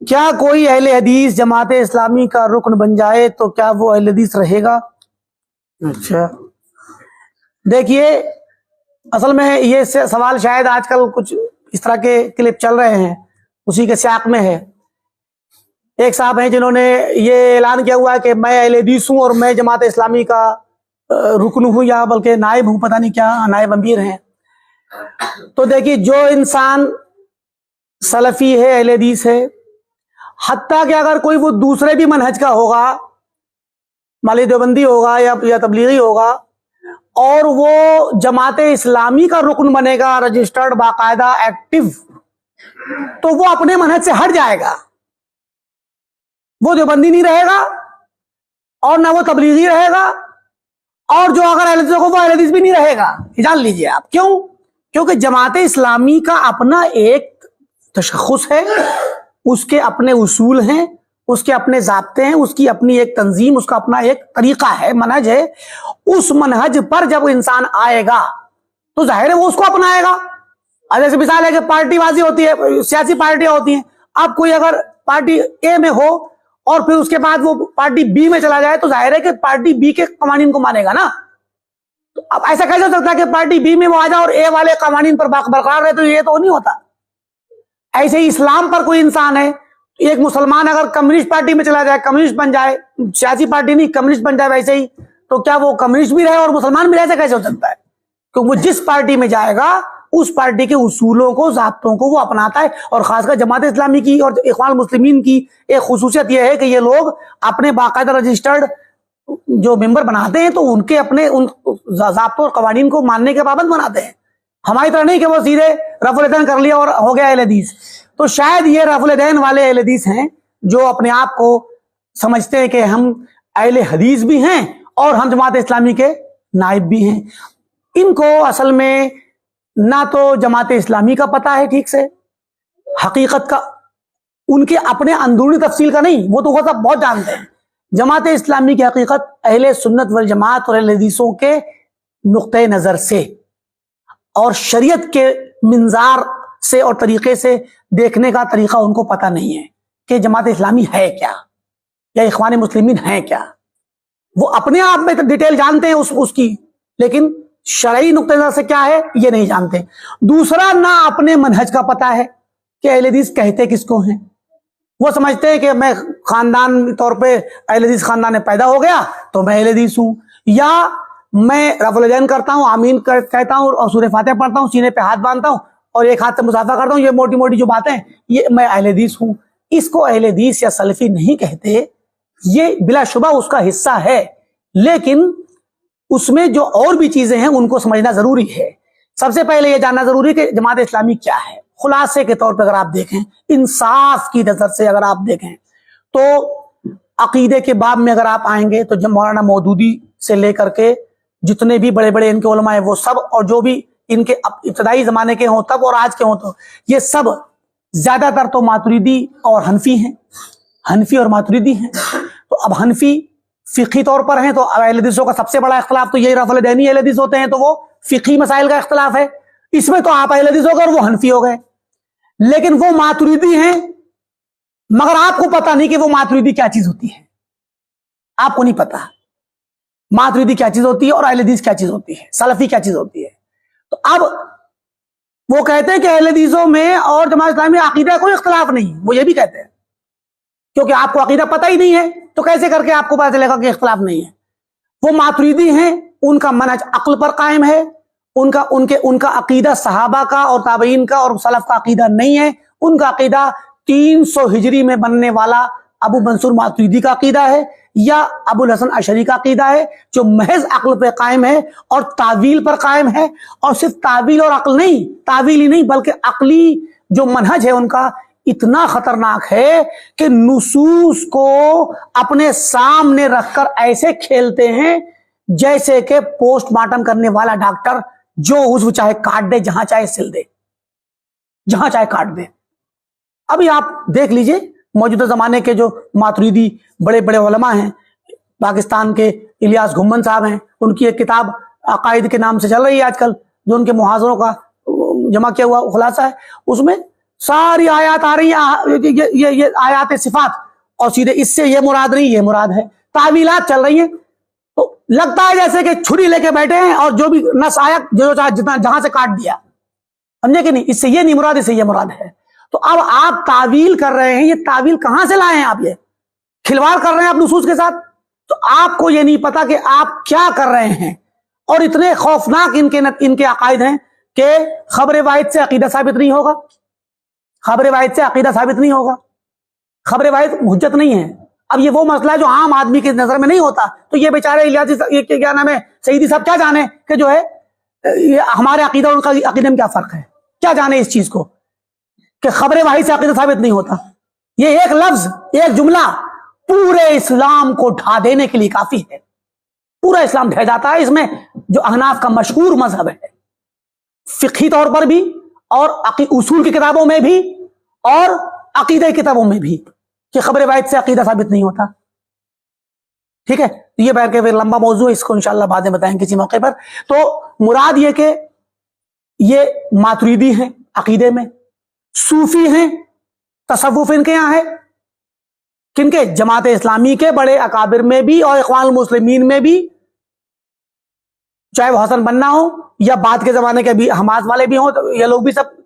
کیا کوئی اہل حدیث جماعت اسلامی کا رکن بن جائے تو کیا وہ اہل حدیث رہے گا؟ اچھا دیکھیے، اصل میں یہ سوال شاید آج کل کچھ اس طرح کے کلپ چل رہے ہیں، اسی کے سیاق میں ہے۔ ایک صاحب ہیں جنہوں نے یہ اعلان کیا ہوا ہے کہ میں اہل حدیث ہوں اور میں جماعت اسلامی کا رکن ہوں، یا بلکہ نائب ہوں، پتہ نہیں کیا، نائب امیر ہیں۔ تو دیکھیے، جو انسان سلفی ہے، اہل حدیث ہے، حتیٰ کہ اگر کوئی وہ دوسرے بھی منہج کا ہوگا، مالی دیوبندی ہوگا یا تبلیغی ہوگا، اور وہ جماعت اسلامی کا رکن بنے گا، رجسٹرڈ، باقاعدہ، ایکٹیو، تو وہ اپنے منہج سے ہٹ جائے گا۔ وہ دیوبندی نہیں رہے گا اور نہ وہ تبلیغی رہے گا، اور جو اگر اہل حدیث کو، وہ اہل حدیث بھی نہیں رہے گا۔ جان لیجئے آپ کیوں؟ کیونکہ جماعت اسلامی کا اپنا ایک تشخص ہے، اس کے اپنے اصول ہیں، اس کے اپنے ضابطے ہیں، اس کی اپنی ایک تنظیم، اس کا اپنا ایک طریقہ ہے، منہج ہے۔ اس منہج پر جب انسان آئے گا تو ظاہر ہے وہ اس کو اپنائے گا۔ جیسے مثال ہے کہ پارٹی بازی ہوتی ہے، سیاسی پارٹیاں ہوتی ہیں، اب کوئی اگر پارٹی اے میں ہو اور پھر اس کے بعد وہ پارٹی بی میں چلا جائے تو ظاہر ہے کہ پارٹی بی کے قوانین کو مانے گا نا۔ تو اب ایسا کیسے ہو سکتا ہے کہ پارٹی بی میں وہ آ جائے اور اے والے قوانین پر برقرار رہے؟ تو یہ تو نہیں ہوتا۔ ایسے ہی اسلام پر کوئی انسان ہے، ایک مسلمان اگر کمیونسٹ پارٹی میں چلا جائے، کمیونسٹ بن جائے، سیاسی پارٹی نہیں، کمیونسٹ بن جائے ویسے ہی، تو کیا وہ کمیونسٹ بھی رہے اور مسلمان بھی رہے؟ ایسا کیسے ہو سکتا ہے؟ کیونکہ وہ جس پارٹی میں جائے گا اس پارٹی کے اصولوں کو، ضابطوں کو وہ اپناتا ہے۔ اور خاص کر جماعت اسلامی کی اور اخوان المسلمین کی ایک خصوصیت یہ ہے کہ یہ لوگ اپنے باقاعدہ رجسٹرڈ جو ممبر بناتے ہیں تو ان کے اپنے ان ضابطوں اور قوانین کو ماننے کے پابند بناتے ہیں۔ ہماری طرح نہیں کہ وہ سیدھے رفع الیدین کر لیا اور ہو گیا اہل حدیث۔ تو شاید یہ رفع الیدین والے اہل حدیث ہیں جو اپنے آپ کو سمجھتے ہیں کہ ہم اہل حدیث بھی ہیں اور ہم جماعت اسلامی کے نائب بھی ہیں۔ ان کو اصل میں نہ تو جماعت اسلامی کا پتہ ہے ٹھیک سے، حقیقت کا، ان کے اپنے اندرونی تفصیل کا نہیں، وہ تو وہ سب بہت جانتے ہیں۔ جماعت اسلامی کی حقیقت اہل سنت والجماعت اور اہل حدیثوں کے نقطۂ نظر سے اور شریعت کے منظار سے اور طریقے سے دیکھنے کا طریقہ ان کو پتہ نہیں ہے کہ جماعت اسلامی ہے کیا یا اخوان مسلمین ہیں کیا۔ وہ اپنے آپ میں ڈیٹیل جانتے ہیں اس کی، لیکن شرعی نقطہ نظر سے کیا ہے یہ نہیں جانتے۔ دوسرا، نہ اپنے منہج کا پتہ ہے کہ اہل حدیث کہتے کس کو ہیں۔ وہ سمجھتے ہیں کہ میں خاندان طور پہ اہل حدیث خاندان میں پیدا ہو گیا تو میں اہل حدیث ہوں، یا میں رفع الیدین کرتا ہوں، آمین کہتا ہوں اور سورہ فاتحہ پڑھتا ہوں، سینے پہ ہاتھ باندھتا ہوں اور ایک ہاتھ سے مصافحہ کرتا ہوں، یہ موٹی موٹی جو باتیں، یہ میں اہل حدیث ہوں۔ اس کو اہل حدیث یا سلفی نہیں کہتے۔ یہ بلا شبہ اس کا حصہ ہے، لیکن اس میں جو اور بھی چیزیں ہیں ان کو سمجھنا ضروری ہے۔ سب سے پہلے یہ جاننا ضروری ہے کہ جماعت اسلامی کیا ہے۔ خلاصے کے طور پہ اگر آپ دیکھیں، انصاف کی نظر سے اگر آپ دیکھیں تو عقیدے کے باب میں اگر آپ آئیں گے تو جب مولانا مودودی سے لے کر کے جتنے بھی بڑے بڑے ان کے علماء ہیں وہ سب، اور جو بھی ان کے ابتدائی زمانے کے ہوں تب اور آج کے ہوں، تو یہ سب زیادہ تر تو ماتریدی اور حنفی ہیں، حنفی اور ماتریدی ہیں۔ تو اب حنفی فقہی طور پر ہیں تو اہل حدیثوں کا سب سے بڑا اختلاف تو یہی رفع الیدینی اہل حدیث ہوتے ہیں، تو وہ فقہی مسائل کا اختلاف ہے، اس میں تو آپ اہل حدیث ہو گئے اور وہ حنفی ہو گئے۔ لیکن وہ ماتریدی ہیں، مگر آپ کو پتہ نہیں کہ وہ ماتریدی کیا چیز ہوتی ہے، آپ کو نہیں پتا ماتریدی کیا چیز ہوتی ہے اور اہل حدیث کیا چیز ہوتی ہے، سلفی کیا چیز ہوتی ہے۔ تو اب وہ کہتے ہیں کہ اہل حدیثوں میں اور جماعت اسلامی میں عقیدہ کوئی اختلاف نہیں، وہ یہ بھی کہتے ہیں، کیونکہ آپ کو عقیدہ پتہ ہی نہیں ہے تو کیسے کر کے آپ کو پتہ چلے گا کہ اختلاف نہیں ہے۔ وہ ماتریدی ہیں، ان کا منہج عقل پر قائم ہے، ان کا عقیدہ صحابہ کا اور تابعین کا اور سلف کا عقیدہ نہیں ہے۔ ان کا عقیدہ 300 ہجری میں بننے والا ابو منصور ماتریدی کا عقیدہ ہے یا ابو الحسن اشعری کا عقیدہ ہے، جو محض عقل پہ قائم ہے اور تعویل پر قائم ہے۔ اور صرف تعویل اور عقل نہیں، تعویل ہی نہیں بلکہ عقلی جو منہج ہے ان کا اتنا خطرناک ہے کہ نصوص کو اپنے سامنے رکھ کر ایسے کھیلتے ہیں جیسے کہ پوسٹ مارٹم کرنے والا ڈاکٹر جو عضو چاہے کاٹ دے، جہاں چاہے سل دے، جہاں چاہے کاٹ دے۔ ابھی آپ دیکھ لیجئے موجودہ زمانے کے جو ماتریدی بڑے بڑے علماء ہیں، پاکستان کے الیاس گھمن صاحب ہیں، ان کی ایک کتاب عقائد کے نام سے چل رہی ہے آج کل، جو ان کے محاضروں کا جمع کیا ہوا خلاصہ ہے۔ اس میں ساری آیات آ رہی ہیں یہ آیات صفات، اور سیدھے اس سے یہ مراد نہیں یہ مراد ہے، تعویلات چل رہی ہیں. تو لگتا ہے جیسے کہ چھری لے کے بیٹھے ہیں اور جو بھی نس آیا جو جتنا جہاں سے کاٹ دیا، سمجھے کہ نہیں، اس سے یہ نہیں مراد، اس سے یہ مراد ہے. تو اب آپ تعویل کر رہے ہیں، یہ تعویل کہاں سے لائے ہیں آپ؟ یہ کھلواڑ کر رہے ہیں آپ نصوص کے ساتھ. تو آپ کو یہ نہیں پتا کہ آپ کیا کر رہے ہیں. اور اتنے خوفناک ان کے عقائد ہیں کہ خبر واحد سے عقیدہ ثابت نہیں ہوگا، خبر واحد سے عقیدہ ثابت نہیں ہوگا، خبر واحد حجت نہیں ہے. اب یہ وہ مسئلہ ہے جو عام آدمی کی نظر میں نہیں ہوتا، تو یہ بیچارے الیاسی کیا نام ہے سعیدی صاحب کیا جانے کہ جو ہے یہ ہمارے عقیدہ اور ان کا عقیدے میں کیا فرق ہے، کیا جانے اس چیز کو کہ خبر واحد سے عقیدہ ثابت نہیں ہوتا. یہ ایک لفظ، ایک جملہ پورے اسلام کو ڈھا دینے کے لیے کافی ہے. پورا اسلام ڈھہ جاتا ہے اس میں، جو احناف کا مشہور مذہب ہے، فقہی طور پر بھی اور اصول کی کتابوں میں بھی اور عقیدہ کی کتابوں میں بھی، کہ خبر واحد سے عقیدہ ثابت نہیں ہوتا. ٹھیک ہے، یہ بیٹھ کے پھر لمبا موضوع ہے، اس کو انشاءاللہ بعد میں بتائیں کسی موقع پر. تو مراد یہ کہ یہ ماتریدی ہیں عقیدے میں، صوفی ہیں، تصوف ان کے یہاں ہے، کن کے؟ جماعت اسلامی کے بڑے اکابر میں بھی اور اخوان المسلمین میں بھی، چاہے وہ حسن بننا ہو یا بعد کے زمانے کے بھی حماس والے بھی ہوں، یہ لوگ بھی سب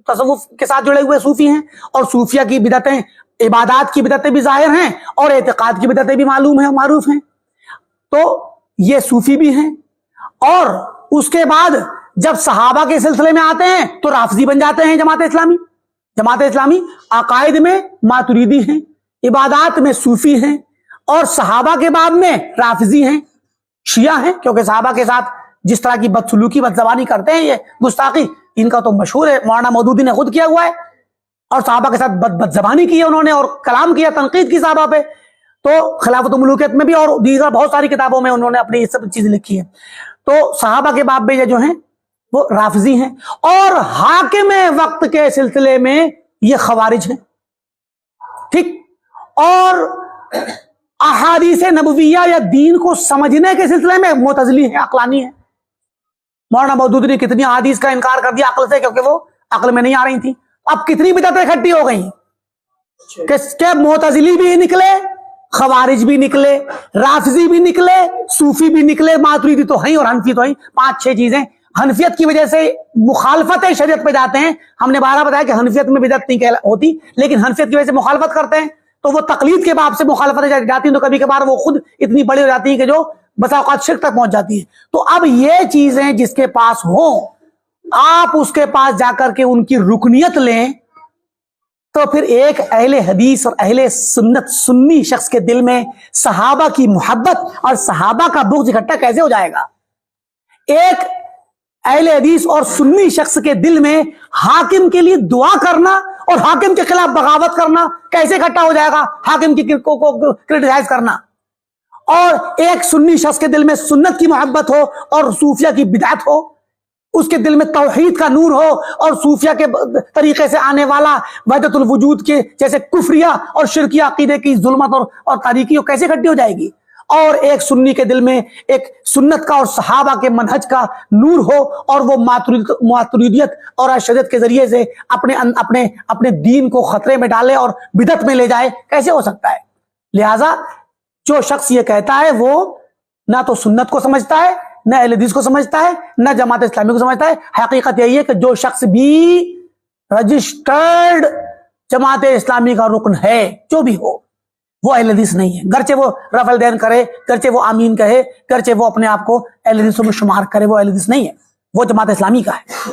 تصوف کے ساتھ جڑے ہوئے صوفی ہیں. اور صوفیہ کی بدعتیں، عبادات کی بدعتیں بھی ظاہر ہیں اور اعتقاد کی بدعتیں بھی معلوم ہیں، معروف ہیں. تو یہ صوفی بھی ہیں. اور اس کے بعد جب صحابہ کے سلسلے میں آتے ہیں تو رافضی بن جاتے ہیں. جماعت اسلامی عقائد میں ماتریدی ہیں، عبادات میں صوفی ہیں، اور صحابہ کے بعد میں رافضی ہیں، شیعہ ہیں، کیونکہ صحابہ کے ساتھ جس طرح کی بدسلوکی بدزبانی کرتے ہیں، یہ گستاخی ان کا تو مشہور ہے، مولانا مودودی نے خود کیا ہوا ہے، اور صحابہ کے ساتھ بدزبانی کی ہے انہوں نے، اور کلام کیا، تنقید کی صحابہ پہ. تو خلافت و ملوکیت میں بھی اور دیگر بہت ساری کتابوں میں انہوں نے اپنی یہ سب چیزیں لکھی ہیں. تو صحابہ کے باب میں جو ہیں وہ رافضی ہیں، اور حاکم وقت کے سلسلے میں یہ خوارج ہیں. ٹھیک. اور احادیث نبویہ یا دین کو سمجھنے کے سلسلے میں معتزلی ہیں، عقلانی ہیں. مولانا مودودی نے کتنی احادیث کا انکار کر دیا عقل سے، کیونکہ وہ عقل میں نہیں آ رہی تھی. اب کتنی بدعتیں اکٹھی ہو گئی کہ معتزلی بھی نکلے، خوارج بھی نکلے، رافضی بھی نکلے، صوفی بھی نکلے، ماتریدی تو ہیں اور حنفی تو ہیں. 5-6 چیزیں حنفیت کی وجہ سے مخالفت شریعت پہ جاتے ہیں. ہم نے بارہ بتایا کہ حنفیت میں بدعت نہیں ہوتی، لیکن حنفیت کی وجہ سے مخالفت کرتے ہیں تو وہ تقلید کے باب سے مخالفت جاتی ہیں، تو کبھی کبھار وہ خود اتنی بڑی ہو جاتی ہیں کہ جو بسا اوقات شرک تک پہنچ جاتی ہیں. تو اب یہ چیزیں جس کے پاس ہوں، آپ اس کے پاس جا کر کے ان کی رکنیت لیں، تو پھر ایک اہل حدیث اور اہل سنت سنی شخص کے دل میں صحابہ کی محبت اور صحابہ کا بغض اکٹھا کیسے ہو جائے گا؟ ایک اہل حدیث اور سنی شخص کے دل میں حاکم کے لیے دعا کرنا اور حاکم کے خلاف بغاوت کرنا کیسے اکٹھا ہو جائے گا؟ حاکم کی کو کرٹیسائز کرنا. اور ایک سنی شخص کے دل میں سنت کی محبت ہو اور صوفیہ کی بدعت ہو، اس کے دل میں توحید کا نور ہو اور صوفیہ کے طریقے سے آنے والا وحدت الوجود کے جیسے کفریہ اور شرکیہ عقیدے کی ظلمت اور تاریکی ہو، کیسے اکٹھی ہو جائے گی؟ اور ایک سنی کے دل میں ایک سنت کا اور صحابہ کے منہج کا نور ہو اور وہ ماتریدیت اور اشریت کے ذریعے سے اپنے دین کو خطرے میں ڈالے اور بدعت میں لے جائے، کیسے ہو سکتا ہے؟ لہٰذا جو شخص یہ کہتا ہے وہ نہ تو سنت کو سمجھتا ہے، نہ اہل حدیث کو سمجھتا ہے، نہ جماعت اسلامی کو سمجھتا ہے. حقیقت یہی ہے کہ جو شخص بھی رجسٹرڈ جماعت اسلامی کا رکن ہے، جو بھی ہو، وہ اہل حدیث نہیں ہے. گرچہ وہ رفع الدین کرے، گرچہ وہ آمین کہے، گرچہ وہ اپنے آپ کو اہل حدیث میں شمار کرے، وہ اہل حدیث نہیں ہے، وہ جماعت اسلامی کا ہے.